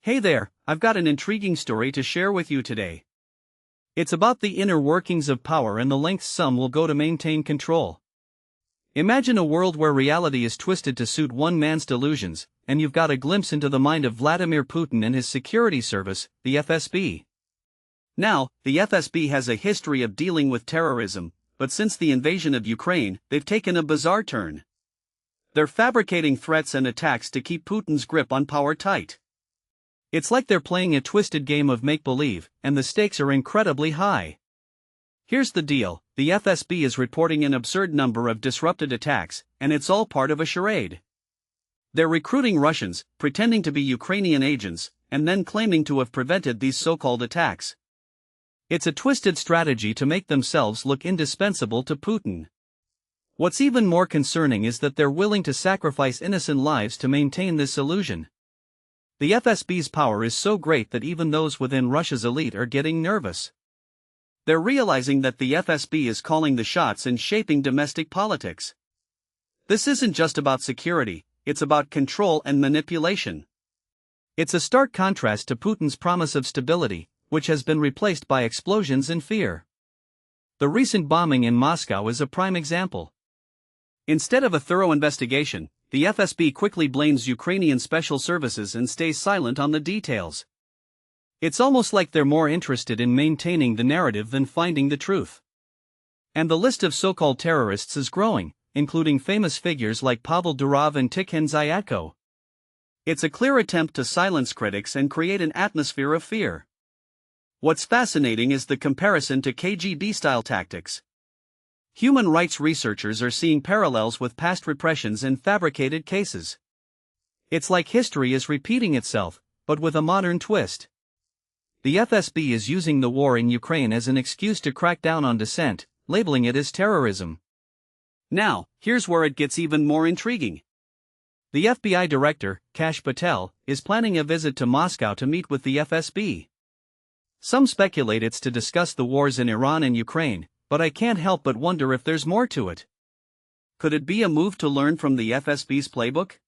Hey there, I've got an intriguing story to share with you today. It's about the inner workings of power and the lengths some will go to maintain control. Imagine a world where reality is twisted to suit one man's delusions, and you've got a glimpse into the mind of Vladimir Putin and his security service, the FSB. Now, the FSB has a history of dealing with terrorism, but since the invasion of Ukraine, they've taken a bizarre turn. They're fabricating threats and attacks to keep Putin's grip on power tight. It's like they're playing a twisted game of make-believe, and the stakes are incredibly high. Here's the deal, the FSB is reporting an absurd number of disrupted attacks, and it's all part of a charade. They're recruiting Russians, pretending to be Ukrainian agents, and then claiming to have prevented these so-called attacks. It's a twisted strategy to make themselves look indispensable to Putin. What's even more concerning is that they're willing to sacrifice innocent lives to maintain this illusion. The FSB's power is so great that even those within Russia's elite are getting nervous. They're realizing that the FSB is calling the shots and shaping domestic politics. This isn't just about security, it's about control and manipulation. It's a stark contrast to Putin's promise of stability, which has been replaced by explosions and fear. The recent bombing in Moscow is a prime example. Instead of a thorough investigation, the FSB quickly blames Ukrainian special services and stays silent on the details. It's almost like they're more interested in maintaining the narrative than finding the truth. And the list of so-called terrorists is growing, including famous figures like Pavel Durov and Tikhon Zyatko. It's a clear attempt to silence critics and create an atmosphere of fear. What's fascinating is the comparison to KGB-style tactics. Human rights researchers are seeing parallels with past repressions and fabricated cases. It's like history is repeating itself, but with a modern twist. The FSB is using the war in Ukraine as an excuse to crack down on dissent, labeling it as terrorism. Now, here's where it gets even more intriguing. The FBI director, Kash Patel, is planning a visit to Moscow to meet with the FSB. Some speculate it's to discuss the wars in Iran and Ukraine, but I can't help but wonder if there's more to it. Could it be a move to learn from the FSB's playbook?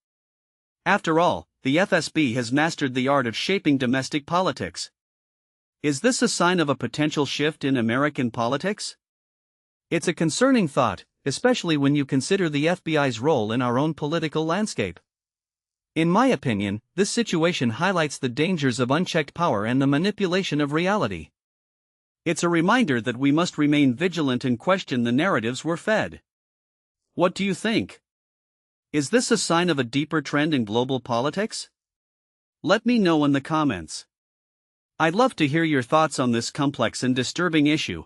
After all, the FSB has mastered the art of shaping domestic politics. Is this a sign of a potential shift in American politics? It's a concerning thought, especially when you consider the FBI's role in our own political landscape. In my opinion, this situation highlights the dangers of unchecked power and the manipulation of reality. It's a reminder that we must remain vigilant and question the narratives we're fed. What do you think? Is this a sign of a deeper trend in global politics? Let me know in the comments. I'd love to hear your thoughts on this complex and disturbing issue.